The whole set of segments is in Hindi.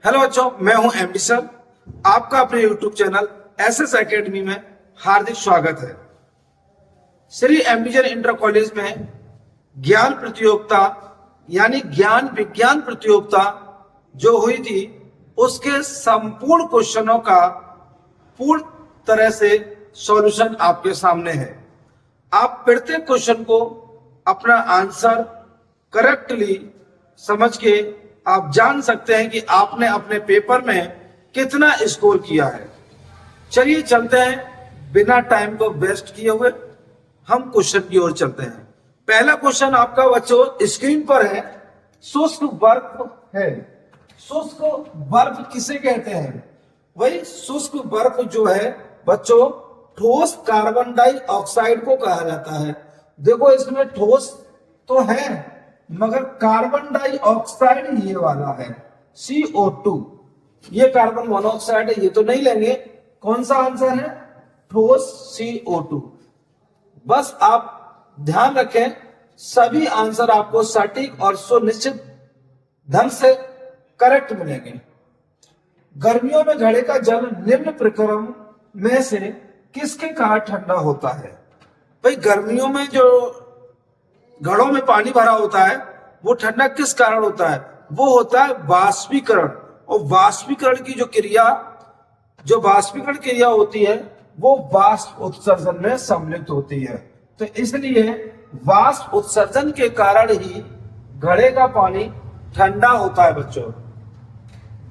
हेलो बच्चों, मैं हूं एमडी सर। आपका अपने यूट्यूब चैनल एसएस एकेडमी में हार्दिक स्वागत है। श्री एमबीजन इंटर कॉलेज में ज्ञान प्रतियोगिता यानी ज्ञान विज्ञान प्रतियोगिता जो हुई थी, उसके संपूर्ण क्वेश्चनों का पूर्ण तरह से सॉल्यूशन आपके सामने है। आप प्रत्येक क्वेश्चन को अपना आंसर करेक्टली समझ के आप जान सकते हैं कि आपने अपने पेपर में कितना स्कोर किया है। चलिए चलते हैं, बिना टाइम को वेस्ट किए हुए हम क्वेश्चन की ओर चलते हैं। पहला क्वेश्चन आपका बच्चों स्क्रीन पर है। शुष्क बर्फ है। शुष्क बर्फ किसे कहते हैं? वही शुष्क बर्फ जो है बच्चों, ठोस कार्बन डाइऑक्साइड को कहा जाता है। देखो इसमें ठोस तो है मगर कार्बन डाइऑक्साइड ये वाला है CO2। ये कार्बन मोनोऑक्साइड है, ये तो नहीं लेंगे। कौन सा आंसर है? ठोस CO2। बस आप ध्यान रखें, सभी आंसर आपको सटीक और सुनिश्चित ढंग से करेक्ट मिलेंगे। गर्मियों में घड़े का जल निम्न प्रक्रम में से किसके कारण ठंडा होता है? भाई गर्मियों में जो घड़ों में पानी भरा होता है वो ठंडा किस कारण होता है? वो होता है वाष्पीकरण। और वाष्पीकरण की जो वाष्पीकरण क्रिया होती है वो वाष्प उत्सर्जन में सम्मिलित होती है। तो इसलिए वाष्प उत्सर्जन के कारण ही घड़े का पानी ठंडा होता है। बच्चों,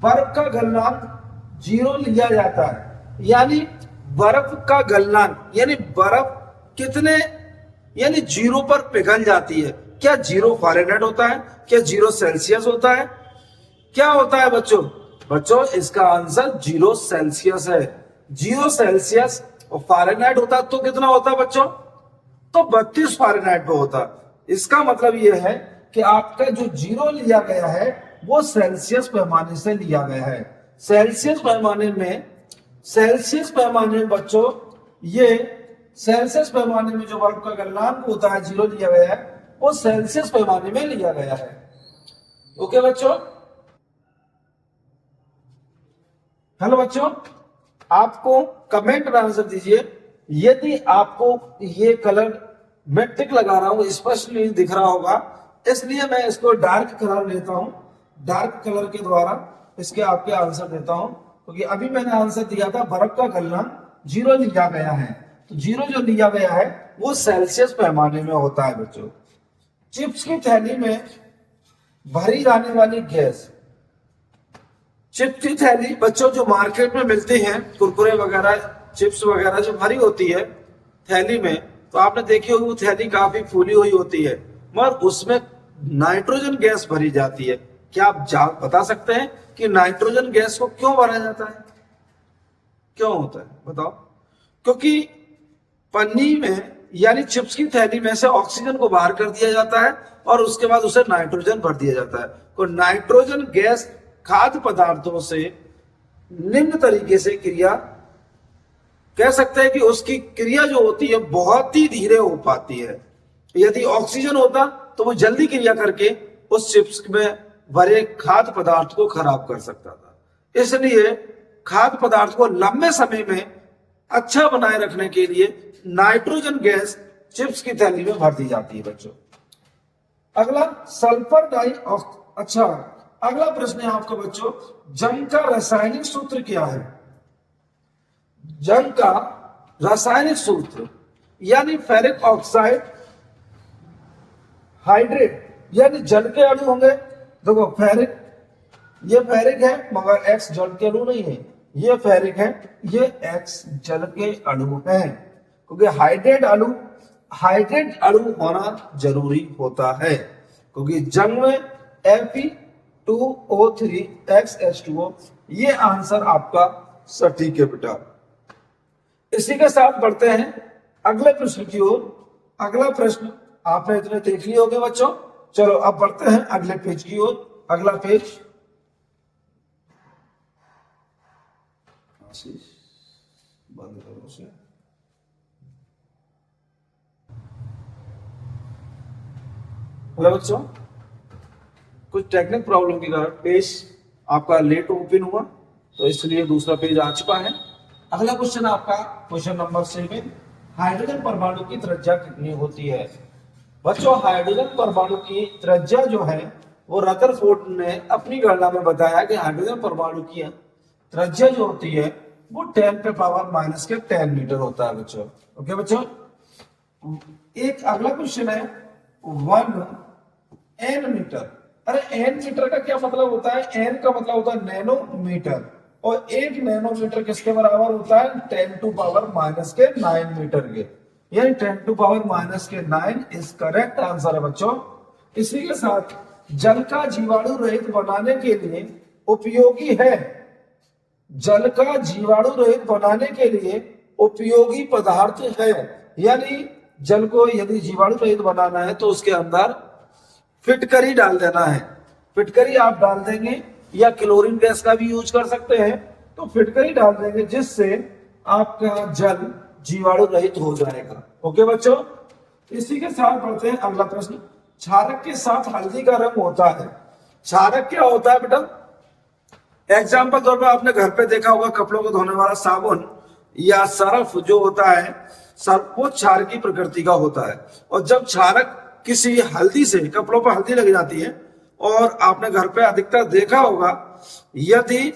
बर्फ का गलनांक 0 लिया जाता है, यानी बर्फ का गलनांक यानी बर्फ कितने यानी 0 पर पिघल जाती है। क्या 0 फ़ारेनहाइट होता है? क्या 0 सेल्सियस होता है? क्या होता है बच्चों? बच्चों इसका आंसर 0 सेल्सियस है। 0 सेल्सियस और फ़ारेनहाइट होता तो कितना होता है बच्चों? तो 32 फ़ारेनहाइट पे होता। इसका मतलब यह है कि आपका जो 0 लिया गया है वो सेल्सियस पैमाने से लिया गया है। सेल्सियस पैमाने में बच्चों, ये सेल्सियस पैमाने में जो बर्फ का गलनांक होता है 0 लिया गया है, वो सेल्सियस पैमाने में लिया गया है। ओके बच्चों। हेलो बच्चों, आपको कमेंट में आंसर दीजिए। यदि आपको ये कलर मैं टिक लगा रहा हूं स्पष्ट नहीं दिख रहा होगा, इसलिए मैं इसको डार्क कलर लेता हूं। डार्क कलर के द्वारा इसके आपके आंसर देता हूं, क्योंकि अभी मैंने आंसर दिया था बर्फ का गलनांक 0 लिया गया है। तो 0 जो लिया गया है वो सेल्सियस पैमाने में होता है। बच्चों, चिप्स की थैली में भरी जाने वाली गैस। चिप्स की थैली बच्चों जो मार्केट में मिलती हैं, कुरकुरे वगैरह चिप्स वगैरह जो भरी होती है थैली में, तो आपने देखी होगी वो थैली काफी फूली हुई होती है, मगर उसमें नाइट्रोजन गैस भरी जाती है। क्या आप बता सकते हैं कि नाइट्रोजन गैस को क्यों भरा जाता है? क्यों होता है बताओ? क्योंकि पन्नी में यानी चिप्स की थैली में से ऑक्सीजन को बाहर कर दिया जाता है और उसके बाद उसे नाइट्रोजन भर दिया जाता है। तो नाइट्रोजन गैस खाद्य पदार्थों से निम्न तरीके से क्रिया कह सकते हैं कि उसकी क्रिया जो होती है बहुत ही धीरे हो पाती है। यदि ऑक्सीजन होता तो वो जल्दी क्रिया करके उस चिप्स में भरे खाद्य पदार्थ को खराब कर सकता था। इसलिए खाद्य पदार्थ को लंबे समय में अच्छा बनाए रखने के लिए नाइट्रोजन गैस चिप्स की थैली में भर दी जाती है। बच्चों, अगला सल्फर अगला प्रश्न है आपका बच्चों, जंग का रासायनिक सूत्र क्या है? जंग का रासायनिक सूत्र यानी फेरिक ऑक्साइड हाइड्रेट यानी जल के अणु होंगे। देखो फेरिक, ये फेरिक है मगर X जल के अणु नहीं है, ये फेरिक है, ये X जल के अणु है। क्योंकि हाइड्रेट अणु होना जरूरी होता है, क्योंकि जंग में Fe2O3 XH2O, ये आंसर आपका सटीक है बेटा। इसी के साथ बढ़ते हैं अगले प्रश्न की ओर। अगला प्रश्न आपने इतने देख लिए होंगे बच्चों। चलो अब बढ़ते हैं अगले पेज की ओर। अगला पेज बंद करो उसे। हेलो बच्चों, कुछ टेक्निक प्रॉब्लम के कारण पेज आपका लेट ओपन हुआ तो इसलिए दूसरा पेज आ चुका है। अगला क्वेश्चन आपका क्वेश्चन नंबर 7, हाइड्रोजन परमाणु की त्रिज्या कितनी होती है? बच्चों हाइड्रोजन परमाणु की त्रिज्या जो है वो रदरफोर्ड ने अपनी गणना में बताया कि हाइड्रोजन परमाणु की त्रिज्या जो होती है वो 10 पे पावर माइनस के 10 मीटर होता है बच्चों। ओके बच्चों, एक अगला क्वेश्चन है 1 एन मीटर। अरे एन मीटर का क्या मतलब होता है? एन का मतलब होता है नैनोमीटर, और 1 नैनोमीटर किसके बराबर होता है? 10 टू पावर माइनस के 9 मीटर के, यानी 10 टू पावर माइनस के 9 इज करेक्ट आंसर है बच्चों। इसी के साथ जल का जीवाणु रहित बनाने के लिए उपयोगी है, जल का जीवाणु रहित बनाने के लिए उपयोगी पदार्थ है, यानी जल को यदि जीवाणु रहित बनाना है तो उसके अंदर फिटकरी डाल देना है। फिटकरी आप डाल देंगे या क्लोरीन गैस का भी यूज कर सकते हैं, तो फिटकरी डाल देंगे जिससे आपका जल जीवाणु रहित हो जाएगा। ओके बच्चों, इसी के साथ बढ़ते हैं अगला प्रश्न। क्षारक के साथ हल्दी का रंग होता है, क्षारक क्या होता है बेटा? एग्जाम्पल तौर पर आपने घर पे देखा होगा कपड़ों को धोने वाला साबुन या सर्फ जो होता है, सर्फ वो क्षारक की प्रकृति का होता है। और जब क्षारक किसी हल्दी से, कपड़ों पर हल्दी लग जाती है, और आपने घर पे अधिकतर देखा होगा यदि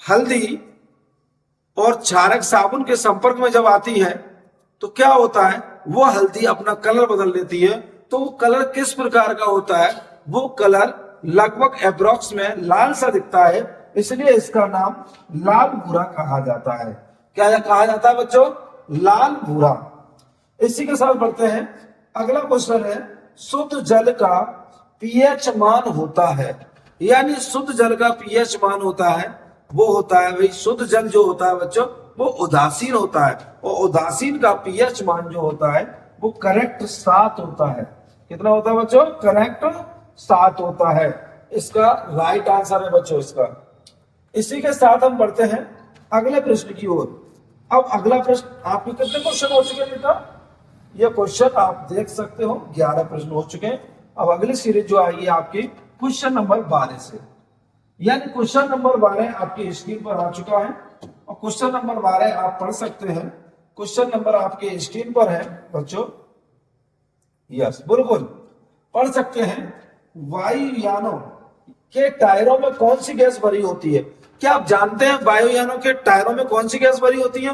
हल्दी और क्षारक साबुन के संपर्क में जब आती है तो क्या होता है? वो हल्दी अपना कलर बदल लेती है। तो वो कलर किस प्रकार का होता है? वो कलर लगभग एप्रोक्स में लाल सा दिखता है, इसलिए इसका नाम लाल भूरा कहा जाता है। क्या कहा जाता है बच्चों? लाल भूरा। इसी के साथ बढ़ते हैं अगला क्वेश्चन है, शुद्ध जल का पीएच मान होता है, यानी शुद्ध जल का पीएच मान होता है वो होता है भाई, शुद्ध जल जो होता है बच्चों वो उदासीन होता है, और उदासीन का पीएच मान जो होता है वो करेक्ट 7 होता है। कितना होता है बच्चों? करेक्ट 7 होता है। इसका राइट आंसर है बच्चों इसका। इसी के साथ हम बढ़ते हैं अगले प्रश्न की ओर। अब अगला प्रश्न, आपके कितने क्वेश्चन हो चुके हैं बेटा? यह क्वेश्चन आप देख सकते हो 11 प्रश्न हो चुके हैं। अब अगली सीरीज जो आएगी आपकी क्वेश्चन नंबर 12 से, यानी क्वेश्चन नंबर 12 आपकी स्क्रीन पर आ चुका है, और क्वेश्चन नंबर 12 आप पढ़ सकते हैं। क्वेश्चन नंबर आपके स्क्रीन पर है बच्चों, यस बिल्कुल पढ़ सकते हैं। वायुयानों के टायरों में कौन सी गैस भरी होती है? क्या आप जानते हैं वायुयानों के टायरों में कौन सी गैस भरी होती है?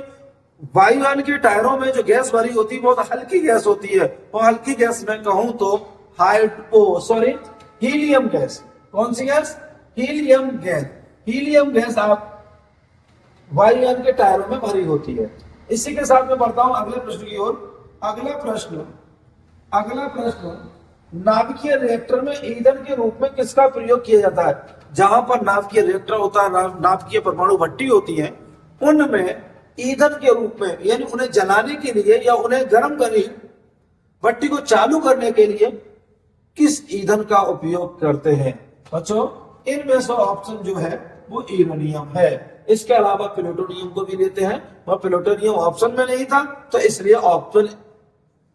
वायुयान के टायरों में जो गैस भरी होती है बहुत हल्की गैस होती है, और हल्की गैस में कहूं तो हीलियम गैस। कौन सी gas? Helium gas. Helium gas आप वायुयान के टायरों में भरी होती है। इसी के साथ मैं बढ़ता हूं अगले प्रश्न की ओर। अगला प्रश्न, नाभिकीय रिएक्टर में ईंधन के रूप में किसका प्रयोग किया जाता है? जहां पर नाभिकीय रिएक्टर होता है, नाभिकीय परमाणु भट्टी होती है, उनमें ईंधन के रूप में, यानी उन्हें जलाने के लिए या उन्हें गर्म करने, भट्टी को चालू करने के लिए किस ईंधन का उपयोग करते हैं? बच्चों इनमें से ऑप्शन जो है वो यूरेनियम है। इसके अलावा प्लूटोनियम को भी लेते हैं, और प्लूटोनियम ऑप्शन में नहीं था तो इसलिए ऑप्शन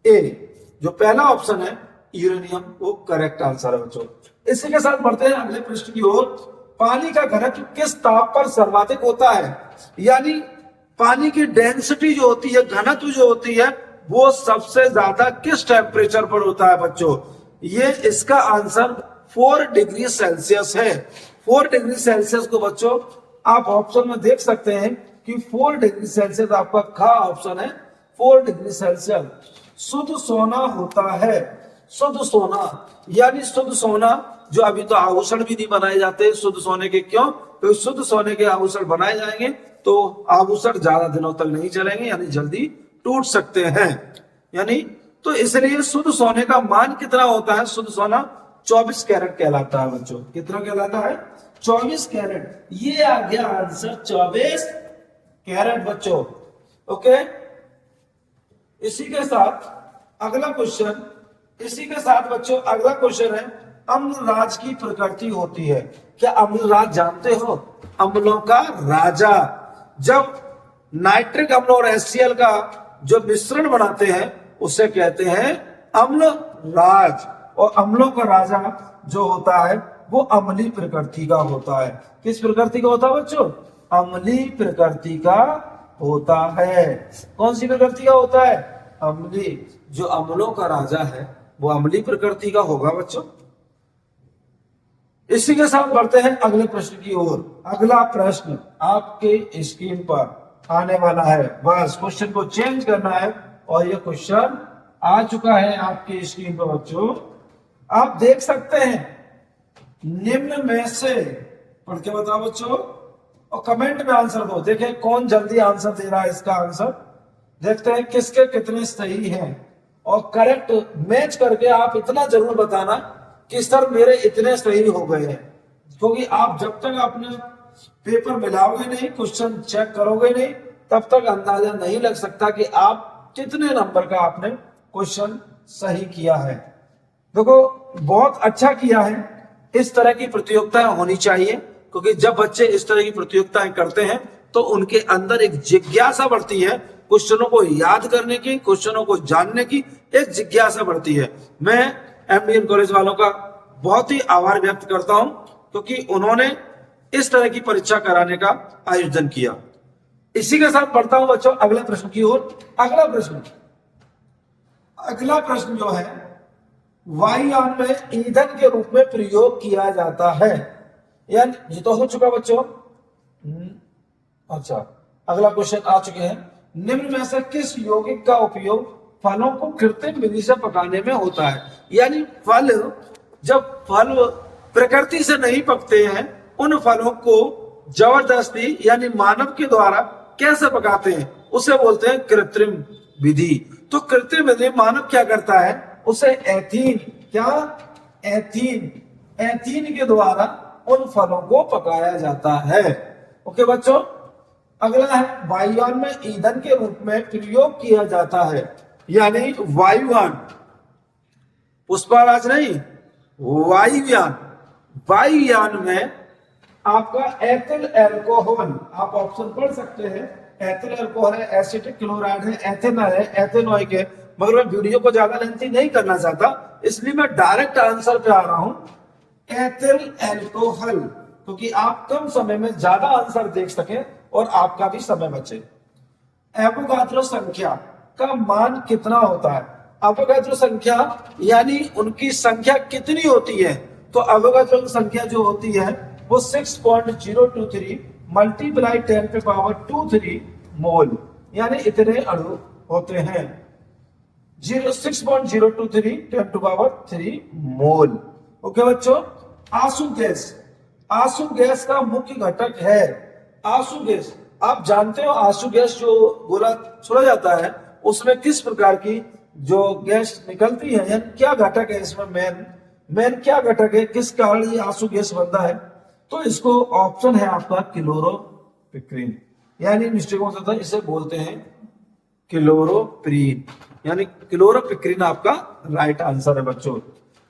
ए जो पहला ऑप्शन है यूरेनियम वो करेक्ट आंसर है बच्चों। इसी के साथ बढ़ते हैं अगले प्रश्न की ओर। पानी का घनत्व किस ताप पर सर्वाधिक होता है? यानी पानी की डेंसिटी जो होती है, घनत्व जो होती है, वो सबसे ज्यादा किस टेम्परेचर पर होता है बच्चों? ये इसका आंसर 4 डिग्री सेल्सियस है। 4 डिग्री सेल्सियस को बच्चों आप ऑप्शन में देख सकते हैं कि 4 डिग्री सेल्सियस आपका खा ऑप्शन है। 4 डिग्री सेल्सियस शुद्ध सोना होता है। शुद्ध सोना, यानी शुद्ध सोना जो अभी तो आभूषण भी नहीं बनाए जाते शुद्ध सोने के, क्यों? तो शुद्ध सोने के आभूषण बनाए जाएंगे तो आभूषण ज्यादा दिनों तक नहीं चलेंगे, यानी जल्दी टूट सकते हैं, यानी तो इसलिए शुद्ध सोने का मान कितना होता है? शुद्ध सोना 24 कैरेट कहलाता है बच्चों। कितना कहलाता है? 24 कैरेट। ये आ गया आंसर 24 कैरेट बच्चों। ओके, इसी के साथ अगला क्वेश्चन है, अम्लराज की प्रकृति होती है। क्या अम्लराज जानते हो? अम्लों का राजा। जब नाइट्रिक अम्ल और HCl का जो मिश्रण बनाते हैं उसे कहते हैं अम्लराज, और अम्लों का राजा जो होता है वो अम्लीय प्रकृति का होता है। किस प्रकृति का होता है बच्चों? अम्लीय प्रकृति का होता है। कौन सी प्रकृति का होता है? अम्लीय। जो अम्लों का राजा है वो अम्लीय प्रकृति का होगा बच्चों। इसी के साथ बढ़ते हैं अगले प्रश्न की ओर। अगला प्रश्न आपके स्क्रीन पर आने वाला है, बस क्वेश्चन को चेंज करना है और ये क्वेश्चन आ चुका है आपके स्क्रीन पर बच्चों। आप देख सकते हैं, निम्न में से पढ़ के बताओ बच्चों और कमेंट में आंसर दो। देखें कौन जल्दी आंसर दे रहा है इसका आंसर। देखते हैं किसके कितने सही हैं और करेक्ट मैच करके आप इतना जरूर बताना कि सर मेरे इतने सही हो गए हैं, क्योंकि आप जब तक अपने पेपर मिलाओगे नहीं, क्वेश्चन चेक करोगे नहीं, तब तक अंदाजा नहीं लग सकता कि आप कितने नंबर का आपने क्वेश्चन सही किया है। देखो बहुत अच्छा किया है। इस तरह की प्रतियोगिताएं होनी चाहिए, क्योंकि जब बच्चे इस तरह की प्रतियोगिताएं करते हैं तो उनके अंदर एक जिज्ञासा बढ़ती है, क्वेश्चनों को याद करने की, क्वेश्चनों को जानने की एक जिज्ञासा बढ़ती है। मैं एमबीएन कॉलेज वालों का बहुत ही आभार व्यक्त करता हूं, क्योंकि उन्होंने इस तरह की परीक्षा कराने का आयोजन किया। इसी के साथ बढ़ता हूं बच्चों अगले प्रश्न की ओर। अगला प्रश्न जो है, वायुयान में ईंधन के रूप में प्रयोग किया जाता है। यानी ये तो हो चुका बच्चों। अच्छा, अगला क्वेश्चन आ चुके हैं। निम्न में से किस यौगिक का उपयोग फलों को कृत्रिम विधि से पकाने में होता है? यानी फल, जब फल प्रकृति से नहीं पकते हैं, उन फलों को जबरदस्ती यानी मानव के द्वारा कैसे पकाते हैं, उसे बोलते हैं कृत्रिम विधि। तो कृत्रिम विधि मानव क्या करता है, उसे एथीन के द्वारा उन फलों को पकाया जाता है। ओके बच्चों, अगला है वायुयान में ईंधन के रूप में प्रयोग किया जाता है। यानी वायुयान, पुष्पराज नहीं, वायुयान में आपका एथिल एल्कोहल, आप ऑप्शन पढ़ सकते हैं। एथिल एल्कोहल है, एसिटिक क्लोराइड है, एथेनॉल है, एथेनॉइक है। मगर मैं वीडियो को ज्यादा लेंथी नहीं करना चाहता, इसलिए मैं डायरेक्ट आंसर पे आ रहा हूं, एथिल एल्कोहल, क्योंकि आप कम समय में ज्यादा आंसर देख सकें और आपका भी समय बचे। एवोगाद्रो संख्या का मान कितना होता है? एवोगाद्रो संख्या यानी उनकी संख्या कितनी होती है? तो एवोगाद्रो संख्या जो होती है वो 6.023 मल्टीप्लाई 10⁻²3 मोल, यानी इतने अणु होते हैं। 6.023 10⁻³ मोल। ओके बच्चों, आंसू गैस का मुख्य घटक है। आंसू गैस, आप जानते हो आंसू गैस जो गोला छोड़ा जाता है उसमें किस प्रकार की जो गैस निकलती है, यानी क्या घटक है इसमें? मेन क्या घटक है, किस कारण ये आंसू गैस बनता है? तो इसको ऑप्शन है आपका क्लोरोपिक्रीन, यानी मिस्टेक हो सकता है, इसे बोलते हैं क्लोरोप्रीन, यानी क्लोरोपिक्रीन आपका राइट आंसर है बच्चों।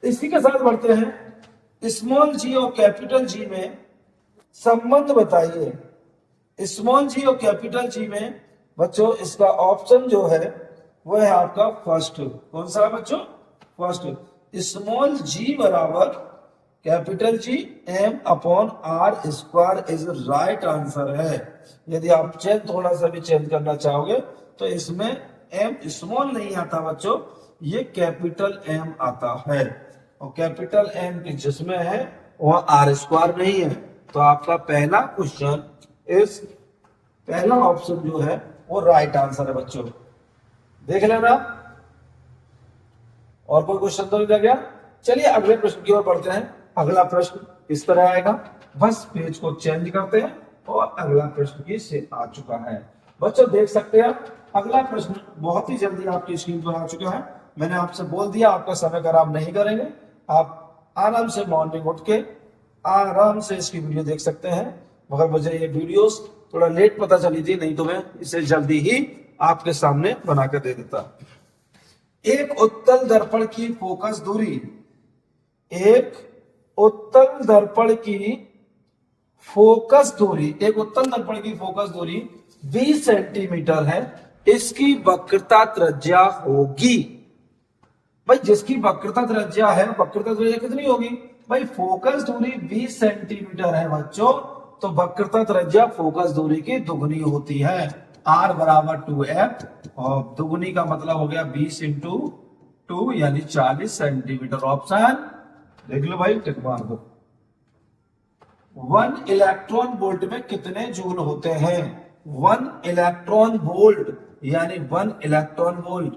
इसी के साथ बढ़ते हैं, स्मॉल जी और कैपिटल जी में संबंध बताइए। स्मॉल जी और कैपिटल जी में बच्चों इसका ऑप्शन जो है वो है आपका फर्स्ट। कौन सा बच्चों? फर्स्ट। स्मॉल जी बराबर capital G m/r² is right answer है। यदि आप थोड़ा सा भी चेंज करना चाहोगे तो इसमें m स्मॉल नहीं आता बच्चों, ये कैपिटल M आता है, और कैपिटल M जिसमें है वह r² नहीं है। तो आपका पहला क्वेश्चन, इस पहला ऑप्शन जो है वो राइट आंसर है बच्चों। देख लेना, और कोई क्वेश्चन तो नहीं रह गया। चलिए अगले प्रश्न की ओर बढ़ते हैं। अगला प्रश्न इस तरह आएगा, बस पेज को चेंज करते हैं और अगला प्रश्न की से आ चुका है। बच्चों देख सकते हैं अगला प्रश्न बहुत ही जल्दी आपकी स्क्रीन पर आ चुका है। मैंने आपसे बोल दिया आपका समय खराब नहीं करेंगे, आप आराम से मॉर्निंग उठ के आराम से इसकी वीडियो देख सकते हैं। मगर मुझे ये वीडियोस थोड़ा लेट पता चली थी, नहीं तो मैं इसे जल्दी ही आपके सामने बनाकर दे देता। एक उत्तल दर्पण की फोकस दूरी, एक उत्तल दर्पण की फोकस दूरी, एक उत्तल दर्पण की फोकस दूरी 20 सेंटीमीटर है। इसकी वक्रता त्रिज्या होगी, भाई जिसकी वक्रता त्रिज्या है, वक्रता त्रिज्या कितनी होगी? भाई फोकस दूरी 20 सेंटीमीटर है बच्चों, तो वक्रता त्रिज्या फोकस दूरी की दुगनी होती है। R बराबर 2f, और दुगनी का मतलब हो गया 20 इंटू 2 यानी 40 सेंटीमीटर। ऑप्शन देख लो भाई, टिक मार दो। 1 इलेक्ट्रॉन वोल्ट में कितने जूल होते हैं? 1 इलेक्ट्रॉन वोल्ट यानी 1 इलेक्ट्रॉन वोल्ट,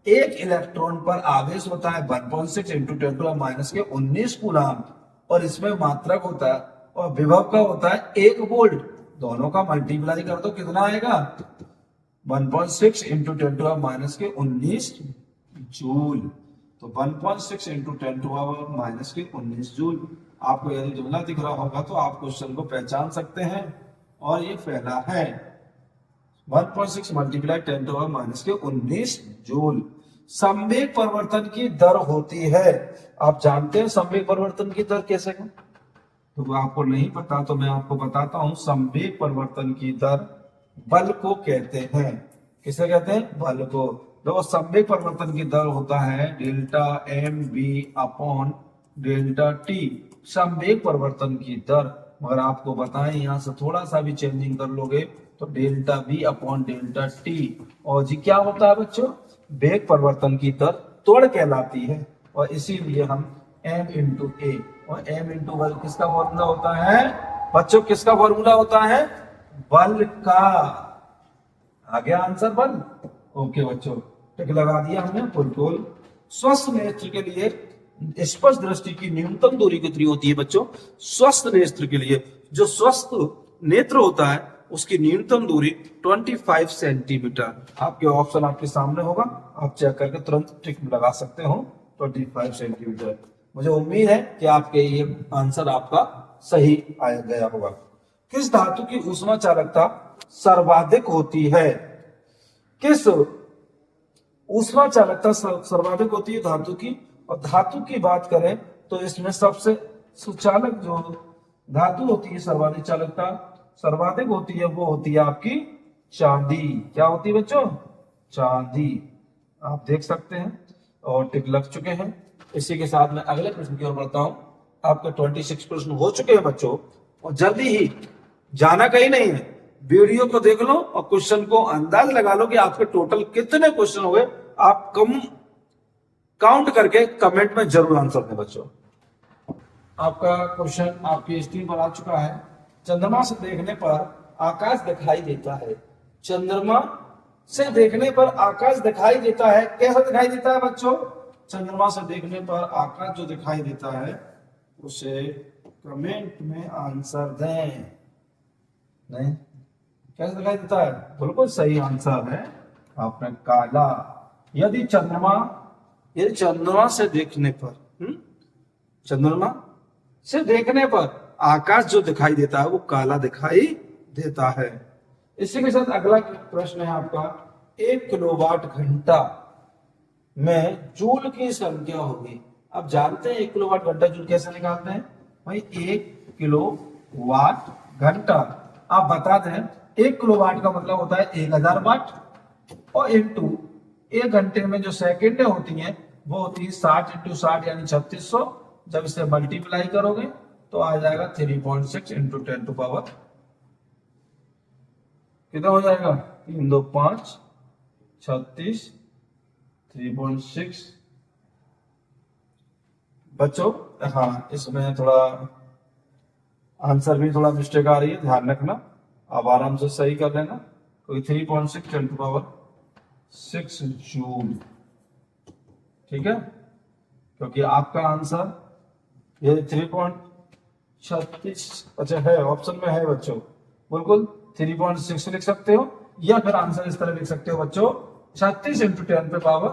एक इलेक्ट्रॉन पर आवेश होता है 1.6 इंटू 10 के 19 कूलम, और इसमें मात्रक होता है और विभव का होता है 1 वोल्ट। दोनों का मल्टीप्लाई कर दो, कितना आएगा? 1.6 इंटू 10 के 19 जूल। तो 1.6 इंटू 10 के 19 जूल। आपको यदि जुमला दिख रहा होगा तो आप क्वेश्चन को पहचान सकते हैं, और ये पहला है 1.6 मल्टीप्लाई 10 के 19 जूल। संवेग परिवर्तन की दर होती है, आप जानते हैं संवेग परिवर्तन की दर कैसे है? तो आपको नहीं पता तो मैं आपको बताता हूं। संवेग परिवर्तन की दर बल को कहते हैं। किसे कहते हैं? बल को। देखो संवेग परिवर्तन की दर होता है delta M B upon delta T, संवेग परिवर्तन की दर। मगर आपको बताएं यहां से थोड़ा सा भी चेंजिंग कर लोगे तो delta B upon delta T, और जी क्या होता है बच्चों? वेग परिवर्तन की दर त्वरण कहलाती है, और इसीलिए हम m इंटू ए, और m इंटू बल किसका फॉर्मूला होता है बच्चों? किसका फॉर्मूला होता है? बल का। आ गया आंसर बल। ओके बच्चों, टिक लगा दिया हमने। बिल्कुल। स्वस्थ नेत्र के लिए स्पष्ट दृष्टि की न्यूनतम दूरी कितनी होती है बच्चों? स्वस्थ नेत्र के लिए, जो स्वस्थ नेत्र होता है उसकी न्यूनतम दूरी 25 सेंटीमीटर। आपके ऑप्शन आपके सामने होगा, आप चेक करके तुरंत टिक लगा सकते हो। 25 सेंटीमीटर। मुझे उम्मीद है कि आपके ये आंसर आपका सही आया गया होगा। किस धातु की ऊष्मा चालकता सर्वाधिक होती है? किस ऊष्मा चालकता सर्वाधिक होती है धातु की? और धातु की बात करें तो इसमें सबसे सुचालक जो धातु होती है सर्वाधिक चालकता सर्वाधिक होती है वो होती है आपकी चांदी। क्या होती है बच्चों? चांदी। आप देख सकते हैं, और टिक लग चुके हैं। इसी के साथ मैं अगले प्रश्न की ओर बढ़ता हूं। आपके 26 प्रश्न हो चुके हैं बच्चों, और जल्दी ही जाना कहीं नहीं है। वीडियो को देख लो और क्वेश्चन को अंदाज लगा लो कि आपके टोटल कितने क्वेश्चन हो गए। आप कम काउंट करके कमेंट में जरूर आंसर दें बच्चों। आपका क्वेश्चन आपकी स्क्रीन पर आ चुका है। चंद्रमा से देखने पर आकाश दिखाई देता है। चंद्रमा से देखने पर आकाश दिखाई देता है, कैसा दिखाई देता है बच्चों? चंद्रमा से देखने पर आकाश जो दिखाई देता है उसे कमेंट में आंसर दें। नहीं, कैसे दिखाई देता है? बिल्कुल सही आंसर है आपने काला। यदि चंद्रमा से देखने पर चंद्रमा से देखने पर आकाश जो दिखाई देता है वो काला दिखाई देता है। इसी के साथ अगला प्रश्न है आपका, 1 किलोवाट घंटा में जूल की संख्या होगी। अब जानते हैं 1 किलोवाट घंटा जूल कैसे निकालते हैं? भाई 1 किलोवाट घंटा, आप बता दें 1 किलोवाट का मतलब होता है 1000 वाट, और इंटू 1 घंटे में जो सेकेंडें होती हैं वो होती है 60 इंटू 60 यानी 3600। जब इसे मल्टीप्लाई करोगे तो आ जाएगा 3.6 इंटू 10 टू पावर कितना हो जाएगा? 3 2 5 36 3.6 बच्चों। हाँ, इसमें थोड़ा आंसर भी थोड़ा मिस्टेक आ रही है, ध्यान रखना। अब आराम से सही कर लेना। कोई 3.6 10 टू पावर 6 जूल, ठीक है? क्योंकि आपका आंसर ये 3.36 अच्छा है, ऑप्शन में है बच्चों। बिल्कुल 3.6 लिख सकते हो, या फिर आंसर इस तरह लिख सकते हो बच्चों 36 इंटू 10 पे पावर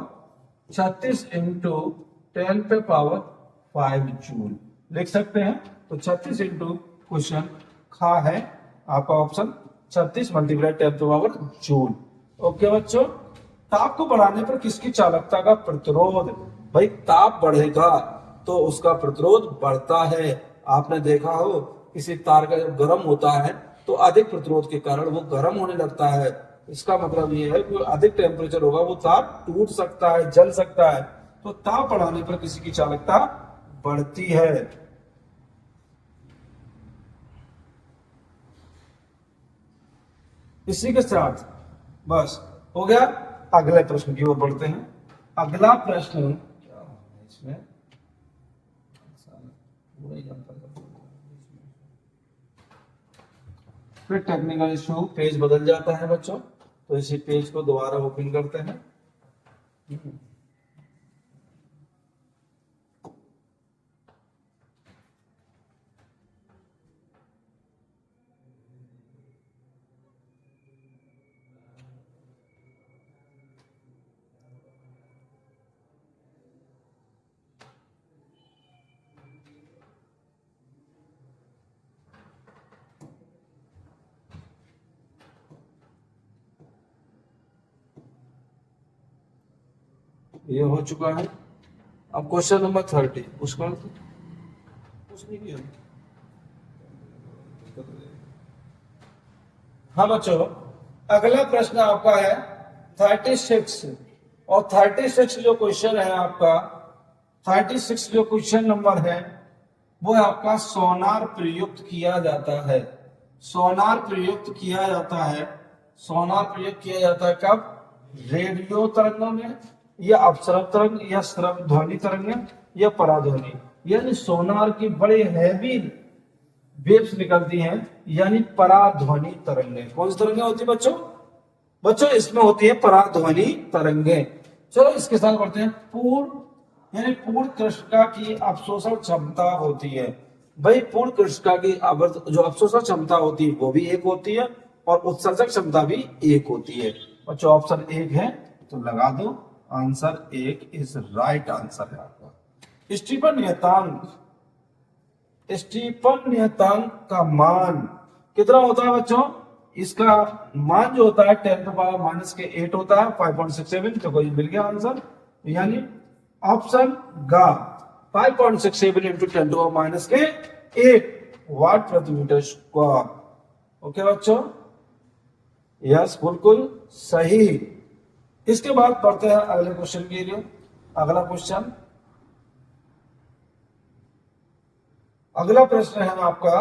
36 इंटू 10 पे पावर 5 जूल लिख सकते हैं। तो 36 इंटू क्वेश्चन खा है आपका ऑप्शन 36 मल्टीप्लाई 10 पे पावर जूल। ओके बच्चों, ताप को बढ़ाने पर किसकी चालकता का प्रतिरोध? भाई ताप बढ़ेगा तो उसका प्रतिरोध बढ़ता है। आपने देखा हो किसी तार का जब गर्म होता है तो अधिक प्रतिरोध के कारण वो गर्म होने लगता है। इसका मतलब ये है कि अधिक टेम्परेचर होगा वो तार टूट सकता है, जल सकता है। तो ताप बढ़ाने पर किसी की चालकता बढ़ती है। इसी के साथ बस हो गया। अगले प्रश्न की ओर बढ़ते हैं। अगला प्रश्न क्या है इसमें, फिर टेक्निकल इशू, पेज बदल जाता है बच्चों, तो इसी पेज को दोबारा ओपन करते हैं। ये हो चुका है। अब क्वेश्चन नंबर 30, उसका कुछ नहीं किया। हाँ बच्चों, अगला प्रश्न आपका है 36, और 36 जो क्वेश्चन है आपका, 36 जो क्वेश्चन नंबर है वो है आपका सोनार प्रयुक्त किया जाता है। सोनार प्रयुक्त किया जाता है। सोनार प्रयुक्त किया जाता है कब? रेडियो तरंगों में, या अपसरव तरंग, या श्रव्य ध्वनि तरंग, या पराध्वनि। यानी सोनार की बड़े हैवी वेव्स निकलती हैं, यानी पराध्वनि तरंगें। कौन सी तरंगें होती है बच्चों? बच्चों इसमें होती है पराध्वनि तरंगें। चलो इसके साथ बढ़ते हैं। पूर्ण यानी पूर्ण कृष्णिका की अवशोषण क्षमता होती है। भाई पूर्ण कृष्णिका की जो अवशोषण क्षमता होती है वो भी एक होती है, और उत्सर्जक क्षमता भी एक होती है। बच्चों ऑप्शन 1 है तो लगा दो, आंसर 1 इज राइट आंसर है आपका। स्टीफन नियतांक, स्टीफन नियतांक का मान कितना होता है बच्चों? इसका मान जो होता है 10⁻⁸ होता है, 5.67। तो कोई मिल गया आंसर, यानी ऑप्शन गा 5.67 इंटू 10⁻⁸ वाट प्रति मीटर स्क्वायर। ओके बच्चों, यस बिल्कुल सही। इसके बाद पढ़ते हैं अगले क्वेश्चन के लिए। अगला क्वेश्चन, अगला प्रश्न है आपका,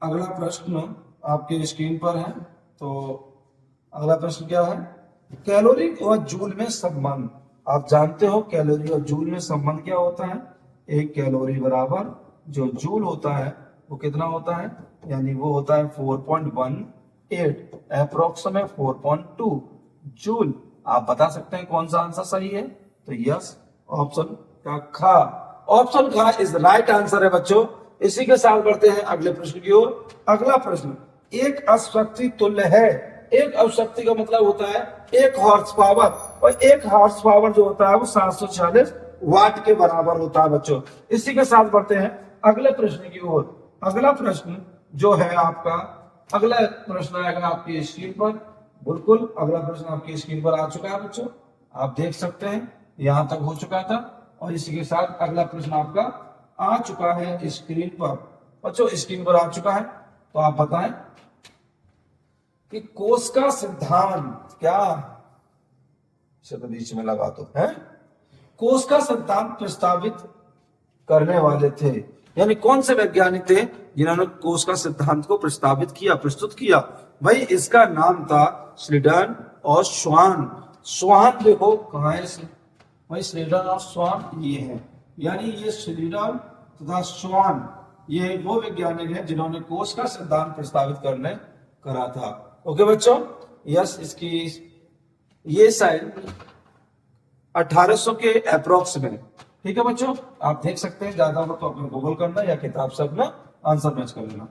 अगला प्रश्न आपके स्क्रीन पर है। तो अगला प्रश्न क्या है? कैलोरी और जूल में संबंध। आप जानते हो कैलोरी और जूल में संबंध क्या होता है? एक कैलोरी बराबर जो जूल होता है वो कितना होता है? यानी वो होता है 4.18, अप्रोक्सीमेट 4.2 जूल। आप बता सकते हैं कौन सा आंसर सही है? तो यस, ऑप्शन का खा, ऑप्शन खा इज राइट आंसर है बच्चों। इसी के साथ बढ़ते हैं अगले प्रश्न की ओर। अगला प्रश्न, एक अशक्ति तुल्य है। एक अशक्ति का मतलब होता है 1 हॉर्स पावर, और 1 हॉर्स पावर जो होता है वो 740 वाट के बराबर होता है बच्चों। इसी के साथ बढ़ते हैं अगले प्रश्न की ओर। अगला प्रश्न जो है आपका, अगला प्रश्न आएगा आपकी स्क्रीन पर। बिल्कुल अगला प्रश्न आपकी स्क्रीन पर आ चुका है बच्चों, आप देख सकते हैं यहां तक हो चुका था। और इसी के साथ अगला प्रश्न आपका आ चुका है स्क्रीन पर बच्चों, स्क्रीन पर आ चुका है। तो आप बताएं कि कोश का सिद्धांत क्या, इसे तो बीच में लगा दो है, कोश का सिद्धांत प्रस्तावित करने वाले थे, यानी कौन से वैज्ञानिक थे जिन्होंने कोश का सिद्धांत को प्रस्तावित किया, प्रस्तुत किया? भाई इसका नाम था स्लीडन और स्वान। स्वान देखो कहां है, भाई स्लीडन और स्वान ये है, यानी ये स्लीडन तथा स्वान ये वो वैज्ञानिक हैं जिन्होंने कोश का सिद्धांत प्रस्तावित करा था। ओके बच्चों, यस, इसकी ये शायद 1800 के अप्रोक्स में। ठीक है बच्चों, आप देख सकते हैं, ज्यादा हो तो अपने गूगल करना या किताब से अपना आंसर मैच कर लेना।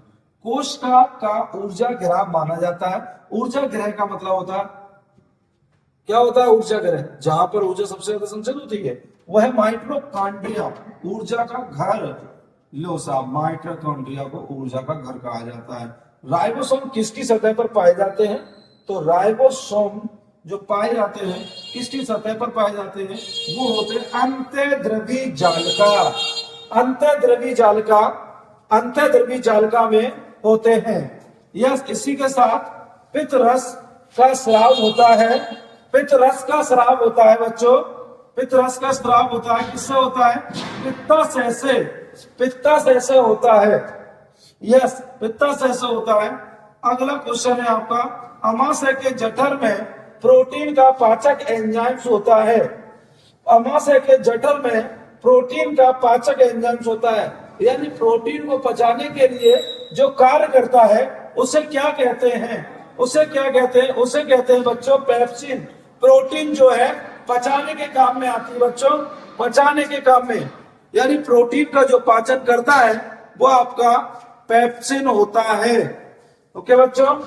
कोश का ऊर्जा ग्रह माना जाता है। ऊर्जा ग्रह का मतलब होता है, क्या होता है ऊर्जा ग्रह? जहां पर ऊर्जा सबसे ज्यादा संचय होती है वह है माइटोकॉन्ड्रिया, ऊर्जा का घर। लो साहब, माइटोकॉन्ड्रिया को ऊर्जा का घर कहा जाता है। राइबोसोम किसकी सतह पर पाए जाते हैं? तो राइबोसोम जो पाए जाते हैं किसकी सतह पर पाए जाते हैं? वो होते हैं अंतःद्रवी जालिका। अंतःद्रवी जालिका, अंतःद्रवी जालिका में होते हैं। यस, इसी के साथ पित्तरस का स्राव होता है। पित्तरस का स्राव होता है बच्चों, पित्तरस का स्राव होता है, किससे होता है? पित्ताशय से, पित्ताशय से होता है। यस, पित्ताशय से होता है। अगला क्वेश्चन है आपका, अमाशय के जठर में प्रोटीन का पाचक एंजाइम्स होता है। अमाशय के जठर में प्रोटीन का पाचक एंजाइम्स होता है, यानी प्रोटीन को पचाने के लिए जो कार्य करता है उसे क्या कहते हैं? उसे क्या कहते हैं? उसे कहते हैं बच्चों पेप्सिन। प्रोटीन जो है पचाने के काम में आती है बच्चों, पचाने के काम में, यानी प्रोटीन का जो पाचन करता है वो आपका पेप्सिन होता है। ओके बच्चों,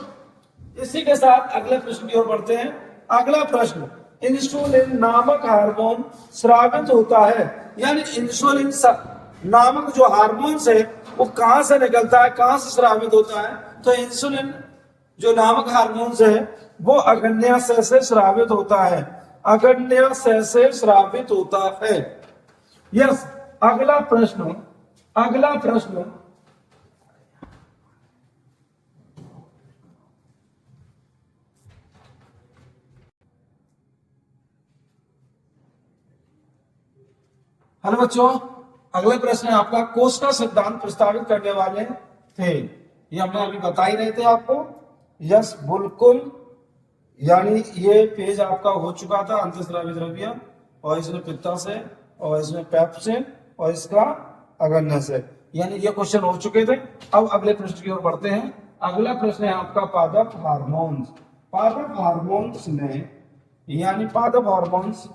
इसी के साथ अगले प्रश्न की ओर बढ़ते हैं। अगला प्रश्न, इंसुलिन नामक हार्मोन स्रावित होता है, यानी इंसुलिन नामक जो हार्मोन है वो कहां से निकलता है, कहां से स्रावित होता है? तो इंसुलिन जो नामक हार्मोन है वो अग्न्याशय से स्रावित होता है, अग्न्याशय से स्रावित होता है। यस, अगला प्रश्न, अगला प्रश्न, हेलो बच्चों, अगला प्रश्न है आपका, कोस्टा सिद्धांत प्रस्तावित करने वाले थे, ये हमने अभी बता ही रहे थे आपको। यस बिल्कुल, यानी ये पेज आपका हो चुका था, अंतःस्रावी द्रव्य, और इसमें पित्ताशय, और इसमें पेप्सिन, और इसका अग्न्याशय, यानी ये क्वेश्चन हो चुके थे। अब अगले प्रश्न की ओर बढ़ते हैं। अगला प्रश्न है आपका पादप हार्मोन्स। पादप हार्मोन्स में, यानी पादप हार्मोन्स,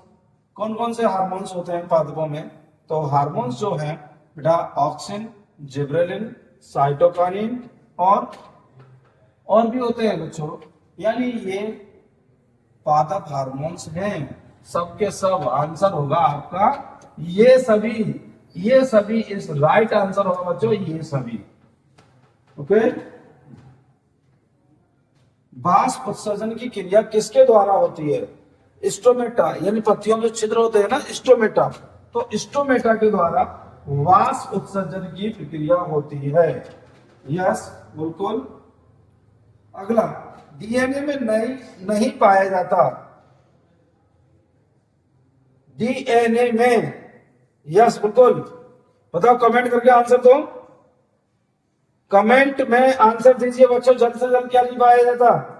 कौन कौन से हार्मोन्स होते हैं पादपों में? तो हार्मोन्स जो है बेटा ऑक्सिन, जिब्रेलिन, साइटोकाइनिन और भी होते हैं बच्चों, यानी ये पादप हार्मोन्स हैं। सबके सब आंसर होगा आपका ये सभी इस राइट आंसर होगा बच्चों, ये सभी। ओके, बाष्प उत्सर्जन की क्रिया किसके द्वारा होती है? स्टोमेटा, यानी पत्तियों में छिद्र होते हैं ना, स्टोमेटा, तो स्टोमेटा के द्वारा वाष्प उत्सर्जन की प्रक्रिया होती है। यस बिल्कुल। अगला, डीएनए में नहीं पाया जाता, डीएनए में, यस बिल्कुल, बताओ, कमेंट करके आंसर दो, कमेंट में आंसर दीजिए बच्चों, जल्द से जल्द। क्या नहीं पाया जाता?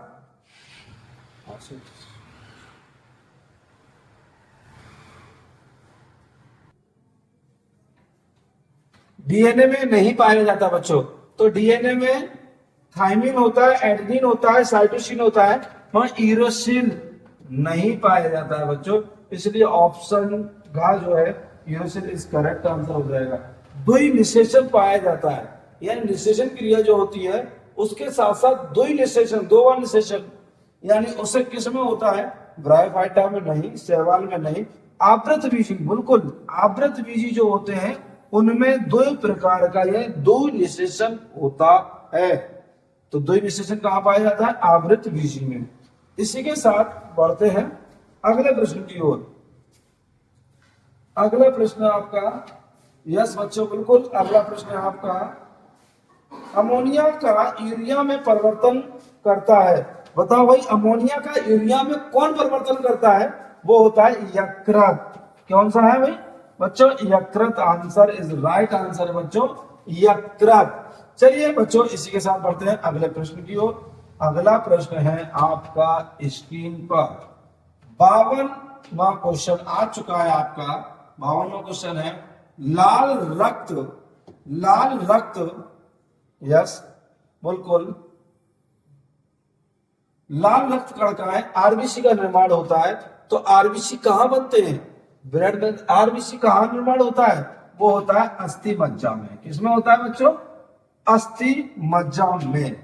डीएनए में नहीं पाया जाता बच्चों, तो डीएनए में थाइमिन होता है, एडेनिन होता है, साइटोसिन होता है, वहां यूरोसिन नहीं पाया जाता है बच्चों, इसलिए ऑप्शन घ जो है यूरोसिन इस करेक्ट आंसर हो जाएगा। द्वि निषेचन पाया जाता है, यानी निषेचन क्रिया जो होती है उसके साथ साथ द्वि निषेचन, दो बार निषेचन, यानी उसे किस में होता है? ब्रायोफाइटा में नहीं, शैवाल में नहीं, आवृत बीजी, बिल्कुल आवृत बीजी जो होते हैं उनमें दो प्रकार का यह दो निषेचन होता है। तो दो निषेचन कहां पाया जाता है? आवृत बीजी में। इसी के साथ बढ़ते हैं अगले प्रश्न की ओर। अगला प्रश्न आपका, यस बच्चों बिल्कुल, अगला प्रश्न है आपका, अमोनिया का यूरिया में परिवर्तन करता है। बताओ भाई, अमोनिया का यूरिया में कौन परिवर्तन करता है? वो होता है यकृत। कौन सा है भाई बच्चों? यकृत आंसर इज राइट आंसर है बच्चों, यकृत। चलिए बच्चों, इसी के साथ बढ़ते हैं अगले प्रश्न की ओर। अगला प्रश्न है आपका स्क्रीन पर 52वां क्वेश्चन आ चुका है आपका। 52वां क्वेश्चन है, लाल रक्त, यस बिल्कुल, लाल रक्त कण का है आरबीसी का निर्माण होता है। तो आरबीसी कहां बनते हैं? ब्लड में आरबीसी कहां निर्माण होता है? वो होता है अस्थि मज्जा में। किसमें होता है बच्चों? अस्थि मज्जा में।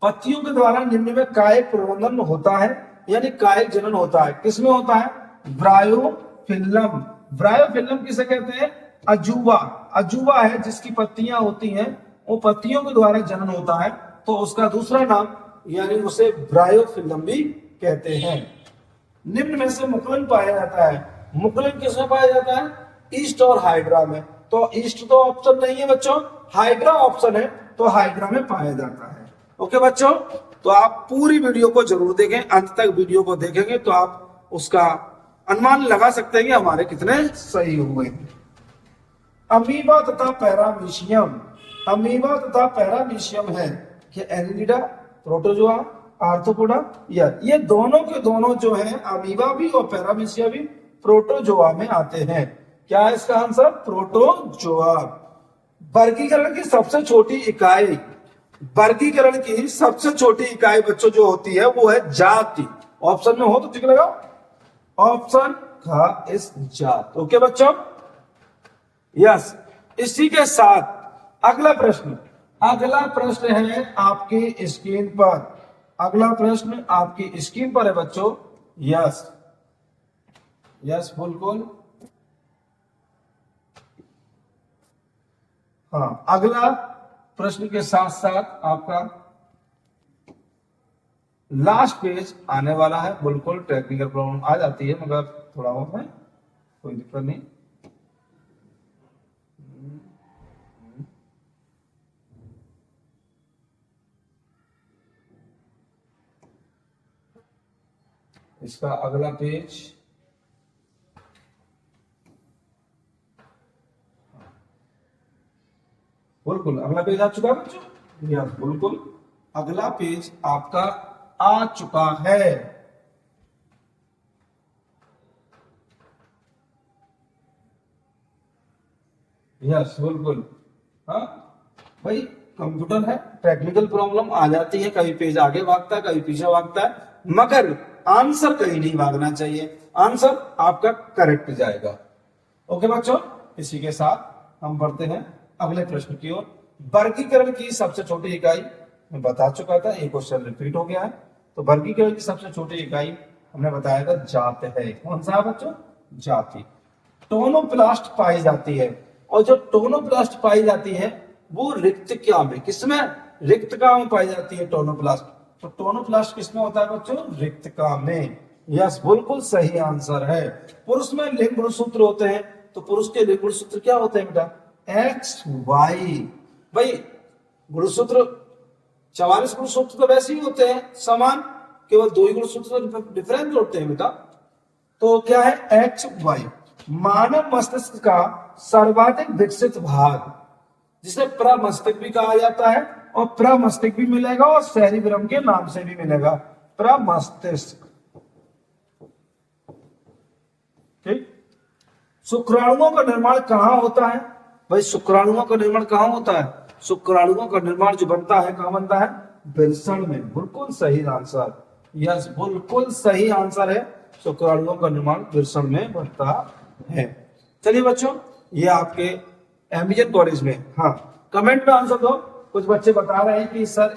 पत्तियों के द्वारा निम्न में कायिक प्रबंधन होता है, यानी कायिक जनन होता है। किसमें होता है? ब्रायोफिल्लम। ब्रायोफिल्लम किसे कहते हैं? अजूबा। अजूबा है जिसकी पत्तियां होती हैं, वो पत्तियों के द्वारा जनन होता है, तो उसका दूसरा नाम, यानी उसे ब्रायोफिल्लम भी कहते हैं। निम्न में से मुकुलन पाया जाता है। मुकुलन किसमें पाया जाता है? ईस्ट और हाइड्रा में। तो ईस्ट तो ऑप्शन नहीं है बच्चों, हाइड्रा ऑप्शन है, तो हाइड्रा में पाया जाता है। ओके बच्चों, तो आप पूरी वीडियो को जरूर देखें, अंत तक वीडियो को देखेंगे तो आप उसका अनुमान लगा सकते हैं कि हमारे कितने सही हुए। अमीबा तथा पैरामीशियम। अमीबा तथा पैरामीशियम है कि एनिलिडा, प्रोटोजोआ, आर्थ्रोपोडा, या ये दोनों के दोनों जो है अमीबा भी और पैरामीशियम भी प्रोटोजोआ में आते हैं। क्या है इसका आंसर? प्रोटोजोआ। वर्गीकरण की सबसे छोटी इकाई, वर्गीकरण की सबसे छोटी इकाई बच्चों जो होती है वो है जाति। ऑप्शन में हो तो ठीक लगा, ऑप्शन का इस जात। ओके बच्चों, यस। इसी के साथ अगला प्रश्न, अगला प्रश्न है आपकी स्क्रीन पर, अगला प्रश्न आपकी स्क्रीन पर है बच्चों। यस यस बिल्कुल, हाँ अगला प्रश्न के साथ साथ आपका लास्ट पेज आने वाला है। बिल्कुल टेक्निकल प्रॉब्लम आ जाती है मगर थोड़ा बहुत है, कोई दिक्कत नहीं। इसका अगला पेज, बिल्कुल अगला पेज आ चुका है बच्चों। यस बिल्कुल, अगला पेज आपका आ चुका है। यस बिल्कुल, हाँ भाई कंप्यूटर है, टेक्निकल प्रॉब्लम आ जाती है, कभी पेज आगे भागता है कभी पीछे भागता है, मगर आंसर कहीं नहीं भागना चाहिए, आंसर आपका करेक्ट जाएगा। ओके बच्चों, इसी के साथ हम बढ़ते हैं अगले प्रश्न की ओर। वर्गीकरण की सबसे छोटी इकाई मैं बता चुका था, एक क्वेश्चन रिपीट हो गया है। तो वर्गीकरण की सबसे छोटी इकाई हमने बताया था जात है। कौन सा है बच्चों? जाति। टोनोप्लास्ट पाई जाती है, और जो टोनोप्लास्ट पाई जाती है वो रिक्तका में, किसमें? रिक्तका में पाई जाती है टोनोप्लास्ट। तो टोनोप्लास्ट किसमें होता है बच्चों? रिक्तका में। यस बिल्कुल सही आंसर है। पुरुष में लिंग गुणसूत्र होते हैं, तो पुरुष के लिंग गुणसूत्र क्या होते हैं बेटा? X Y. भाई गुणसूत्र 44 गुणसूत्र तो वैसे ही होते हैं समान, केवल 2 ही गुणसूत्र डिफरेंट होते हैं बेटा। तो क्या है? X Y. मानव मस्तिष्क का सर्वाधिक विकसित भाग, जिसे प्रमस्तिष्क भी कहा जाता है, और प्रमस्तिष्क भी मिलेगा और सेरिब्रम के नाम से भी मिलेगा, प्रमस्तिष्क। ठीक। शुक्राणुओं का निर्माण कहां होता है? भाई शुक्राणुओं का निर्माण कहां होता है? शुक्राणुओं का निर्माण जो बनता है कहां बनता है? वृषण में। बिल्कुल सही आंसर, यस बिल्कुल सही आंसर है, शुक्राणुओं का निर्माण वृषण में बनता है। चलिए बच्चों, ये आपके एम्बिजन कॉलेज में, हाँ कमेंट में आंसर दो। कुछ बच्चे बता रहे हैं कि सर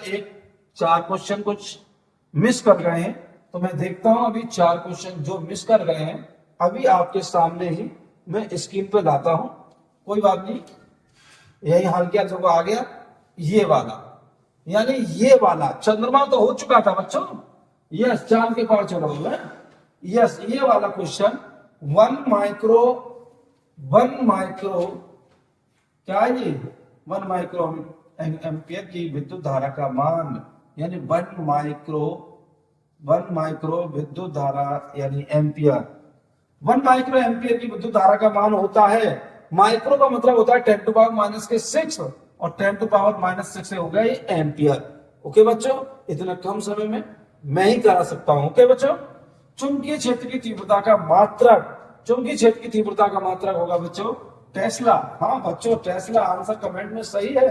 4 क्वेश्चन कुछ मिस कर गए हैं, तो मैं देखता हूं अभी 4 क्वेश्चन जो मिस कर गए हैं अभी आपके सामने ही मैं स्क्रीन पे लाता हूं। कोई बात नहीं, यही हाल क्या जो आ गया, ये वाला, यानी ये वाला चंद्रमा तो हो चुका था बच्चों। यस, चांद के पार चला हुआ है। यस, ये वाला क्वेश्चन 1 माइक्रो क्या है ये? 1 माइक्रो एम्पियर की विद्युत धारा का मान, यानी 1 माइक्रो विद्युत धारा यानी एम्पियर, 1 माइक्रो एम्पियर की विद्युत धारा का मान होता है। माइक्रो का मतलब होता है 10 टू पावर -6, और 10 टू पावर -6 हो गया ये एम्पियर। ओके बच्चों, इतना कम समय में मैं ही करा सकता हूं। ओके बच्चों, चुंबकीय क्षेत्र की तीव्रता का मात्रक, चुंबकीय क्षेत्र की तीव्रता का मात्रक होगा बच्चों टेस्ला। हाँ बच्चों, टेस्ला आंसर कमेंट में सही है,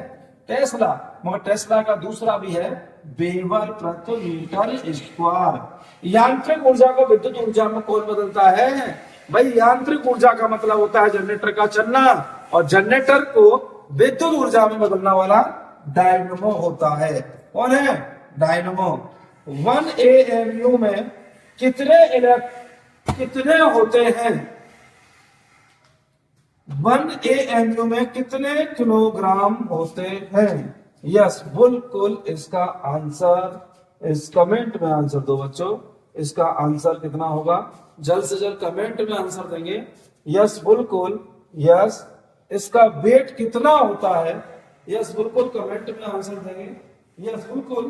टेस्ला। मगर टेस्ला का दूसरा भी है, वेबर प्रति मीटर स्क्वायर। यांत्रिक ऊर्जा को विद्युत ऊर्जा में कौन बदलता है? भाई यांत्रिक ऊर्जा का मतलब होता है जनरेटर का चलना, और जनरेटर को विद्युत ऊर्जा में बदलने वाला डायनमो होता है। कौन है? डायनमो। 1 AMU में कितने होते हैं? 1 AMU में कितने किलोग्राम होते हैं? यस बिल्कुल, इसका आंसर इस कमेंट में आंसर दो बच्चों। इसका आंसर कितना होगा? जल्द से जल्द कमेंट में आंसर देंगे। यस बिल्कुल, यस। इसका वेट कितना होता है? यस बिल्कुल, कमेंट में आंसर देंगे। यस बिल्कुल,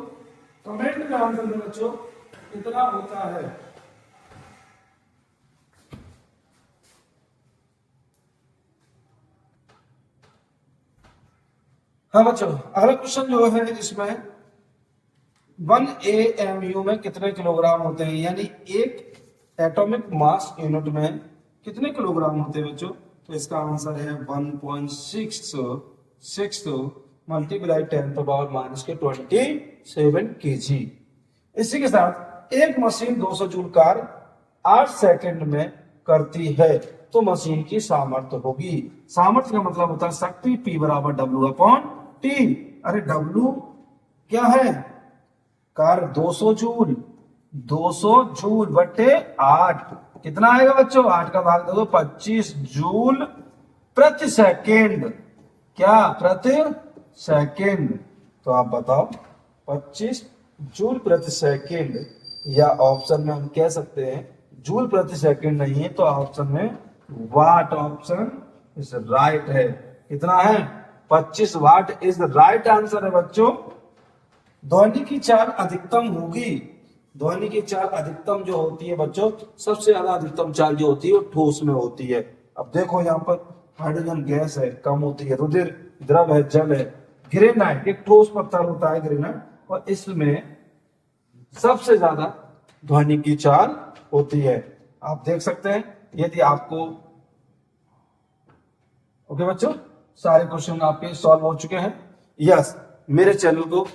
कमेंट में आंसर दें बच्चों, कितना होता है? हाँ बच्चों, अगला क्वेश्चन जो है इसमें 1 AMU में कितने किलोग्राम होते हैं, यानी एक एटॉमिक मास यूनिट में कितने किलोग्राम होते हैं बच्चों। तो इसका आंसर है 1.6 मल्टीप्लाई 10⁻⁻27 kg। इसी के साथ एक मशीन 200 जूल कार्य 8 सेकंड में करती है तो मशीन की सामर्थ्य होगी। सामर्थ्य का मतलब होता है शक्ति, P बराबर W/T। अरे W क्या है, कार्य 200 जूल, 200 जूल बटे 8 कितना आएगा बच्चों, 8 का भाग दे दो 25 जूल प्रति सेकेंड। क्या, प्रति सेकेंड। तो आप बताओ 25 जूल प्रति सेकेंड, या ऑप्शन में हम कह सकते हैं जूल प्रति सेकेंड नहीं है तो ऑप्शन में वाट ऑप्शन इज राइट है। कितना है, 25 what is the right answer है बच्चों। ध्वनि की चाल अधिकतम होगी, ध्वनि की चाल अधिकतम जो होती है बच्चों, सबसे ज्यादा अधिकतम चाल जो होती है वो ठोस में होती है। अब देखो यहाँ पर हाइड्रोजन गैस है, कम होती है, रुधिर द्रव है, जल है, ग्रेनाइट एक ठोस पत्थर होता है ग्रेनाइट, और इसमें सबसे ज्यादा ध्वनि की चाल होती है। आप देख सकते हैं यदि आपको, ओके बच्चों, सारे क्वेश्चन आपके सॉल्व हो चुके हैं। यस, मेरे चैनल को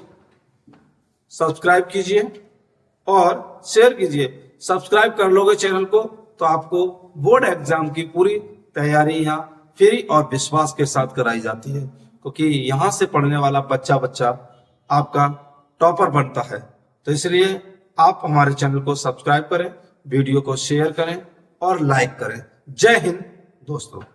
सब्सक्राइब कीजिए और शेयर कीजिए। सब्सक्राइब कर लोगे चैनल को तो आपको बोर्ड एग्जाम की पूरी तैयारी यहाँ फ्री और विश्वास के साथ कराई जाती है, क्योंकि यहाँ से पढ़ने वाला बच्चा आपका टॉपर बनता है। तो इसलिए आप हमारे चैनल को सब्सक्राइब करें, वीडियो को शेयर करें और लाइक करें। जय हिंद दोस्तों।